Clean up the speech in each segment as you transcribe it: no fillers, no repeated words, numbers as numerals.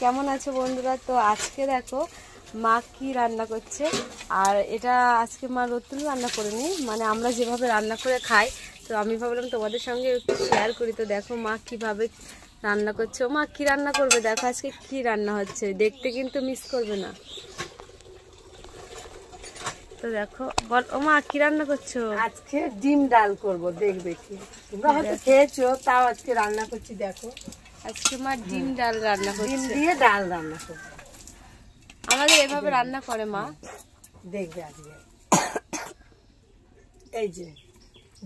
কেমন আছো বন্ধুরা? তো আজকে দেখো মা কি রান্না করছে। আর এটা আজকে মা রতুল রান্না করেনি, মানে আমরা যেভাবে রান্না করে খাই, তো আমি ভাবলাম তোমাদের সঙ্গে একটু শেয়ার করি। তো দেখো মা কিভাবে রান্না করছে। ও মা কি রান্না করবে? দেখো আজকে কি রান্না হচ্ছে, দেখতে কিন্তু মিস করবে না। তো দেখো বল ও মা কি রান্না করছো? আজকে ডিম ডাল করব, দেখবে কি তোমরা হয়তো খেয়েছো, তাও আজকে রান্না করছি। দেখো আজকে মা ডিম ডাল রান্না ডিম করছে। দিয়ে ডাল রান্না করবো, আমাদের এভাবে রান্না করে মা। দেখবে আজকে। এই যে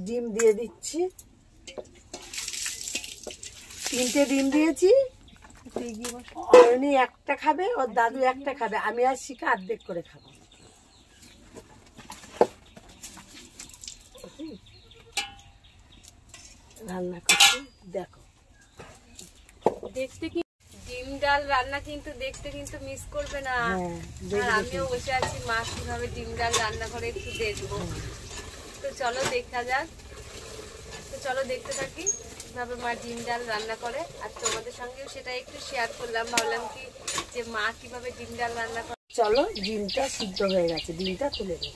ডিম দিয়ে দিচ্ছি, 3টে ডিম দিয়েছি। অরণি একটা খাবে, ওর দাদু একটা খাবে, আমি আর শিখা অর্ধেক করে খাবো। রান্না করছি দেখো, দেখতে কি ডিম ডাল রান্না কিন্তু দেখতে কিন্তু মিস করবে না। আর আমিও বসে আছি, মা কিভাবে ডিম ডাল রান্না করে একটু দেখবো। তো চলো দেখা যাক, তো চলো দেখতে থাকি কিভাবে মা ডিম ডাল রান্না করে। আর তোমাদের সঙ্গেও সেটা একটু শেয়ার করলাম, ভাবলাম কি যে মা কিভাবে ডিম ডাল রান্না করে। চলো ডিমটা সিদ্ধ হয়ে গেছে, ডিমটা তুলে দিই।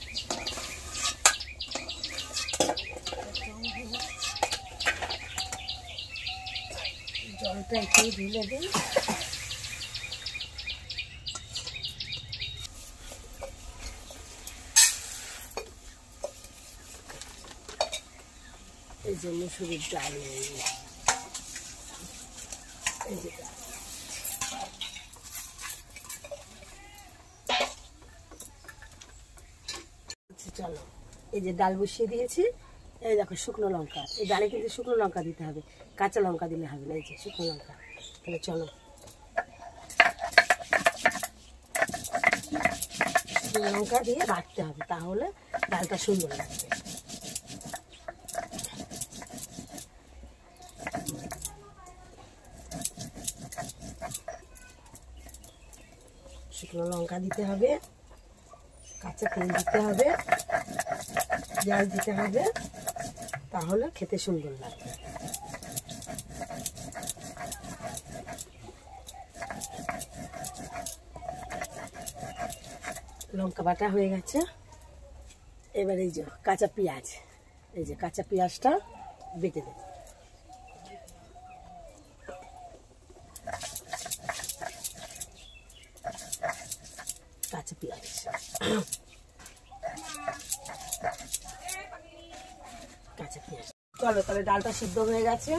জলটা একটু ঢেলে দিই। এই যে মুসুরির ডাল, এই যে চলো এই যে ডাল বসিয়ে দিয়েছি। এই দেখো শুকনো লঙ্কা, এই ডালে কিন্তু শুকনো লঙ্কা দিতে হবে, কাঁচা লঙ্কা দিলে হবে না। এই যে শুকনো লঙ্কা, তাহলে চলো শুকনো লঙ্কা দিয়ে বাটতে হবে, তাহলে ডালটা সুন্দর লাগবে। শুকনো লঙ্কা দিতে হবে, কাঁচা তেল দিতে হবে, পেঁয়াজ দিতে হবে, তাহলে খেতে সুন্দর লাগবে। লঙ্কা বাটা হয়ে গেছে, এবার এই যে কাঁচা পেঁয়াজ, এই যে কাঁচা পেঁয়াজটা বেটে দেব। কাঁচা পেঁয়াজ, কাঁচা পেঁয়াজ। চলো তাহলে ডালটা সিদ্ধ হয়ে গেছে,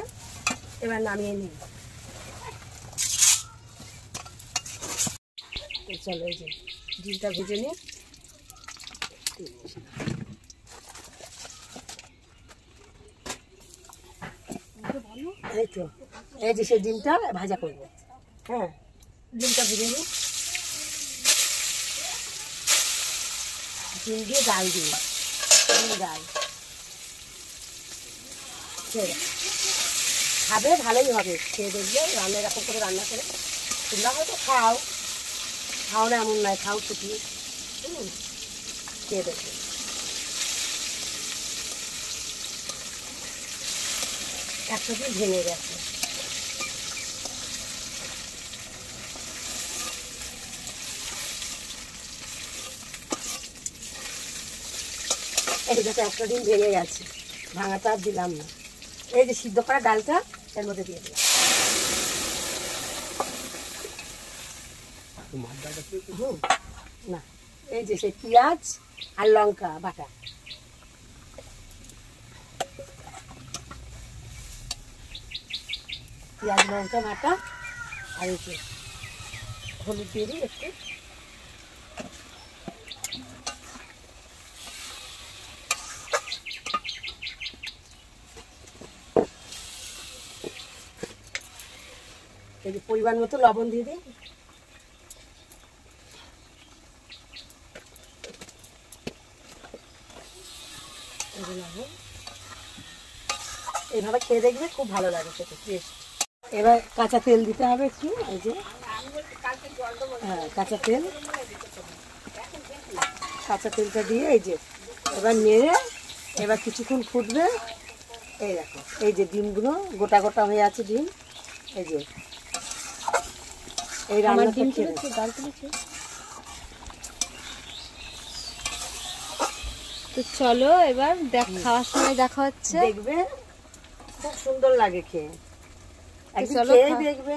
এবার নামিয়ে নিই। চলো এই যে ডিমটা ভেজে নিই। এই তো এই যে সেই ডিমটা ভাজা করবো। হ্যাঁ, ডিমটা ভেজে নিই, ডিম দিয়ে ডাল দিই, ডিম ডাল খাবে, ভালোই হবে খেয়ে দেখবে। রান্না এরকম করে রান্না করে তোমরা হয়তো খাও, খাও না এমন নয়, খাও ঠিকই, খেয়ে দেখবে। একসাথে ভেঙে গেছে। এই দেখো একটা ডিম ভেঙে গেছে, ভাঙাটা আর দিলাম না। এই যে সিদ্ধ করা ডালটা এর মধ্যে দিয়ে দিলাম। না, এই যে সেই পেঁয়াজ আর লঙ্কা বাটা, পেঁয়াজ লঙ্কা বাটা, আর এই যে হলুদ দিয়ে দিই একটু। এই যে পরিমাণ মতো লবণ দিয়ে দিই। এইভাবে খেয়ে দেখবে, খুব ভালো লাগে খেতে, টেস্ট। এবার কাঁচা তেল দিতে হবে একটু, এই যে হ্যাঁ কাঁচা তেল, কাঁচা তেলটা দিয়ে এই যে এবার নেড়ে, এবার কিছুক্ষণ ফুটবে। এই দেখো এই যে ডিমগুলো গোটা গোটা হয়ে আছে ডিম, এই যে এই রান্নাটা খেয়ে ডাল তুলেছে। তো চলো এবার খাওয়ার সময় দেখা হচ্ছে। দেখবে খুব সুন্দর লাগে খেয়ে, একদিন চলো খেয়ে দেখবে।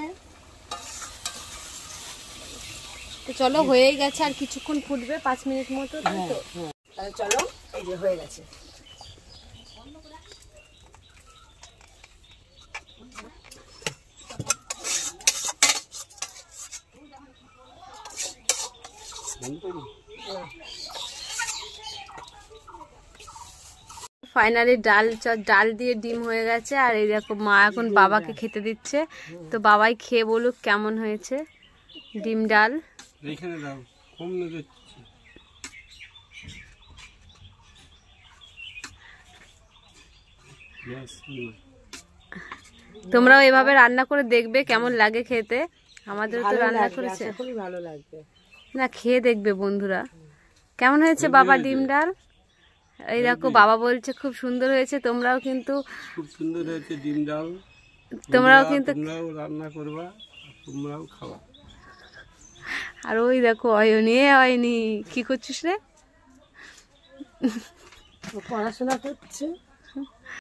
তো চলো হয়েই গেছে, আর কিছুক্ষণ ফুটবে 5 মিনিট মতো, তাই তো? হ্যাঁ, তাহলে চলো, এই যে হয়ে গেছে। ফাইনালি ডাল দিয়ে ডিম হয়ে গেছে, আর এই দেখো মা এখন বাবাকে খেতে দিচ্ছে। তো বাবাই খেয়ে বলুক কেমন হয়েছে ডিম ডাল। এইখানে দাও, কম দিচ্ছি। তোমরাও এভাবে রান্না করে দেখবে কেমন লাগে খেতে। আমাদের তো রান্না করেছে, খুবই ভালো লাগবে। না খেয়ে দেখবে বন্ধুরা কেমন হয়েছে বাবা ডিম ডাল। এই দেখো বাবা বলছে খুব সুন্দর হয়েছে। তোমরাও কিন্তু খুব সুন্দর হয়েছে ডিম ডাল, তোমরাও কিন্তু তোমরাও রান্না করবা, তোমরাও খাওয়া। আর ওই দেখো অয়নি হয়নি কি করছিস রে? পড়াশোনা করছে।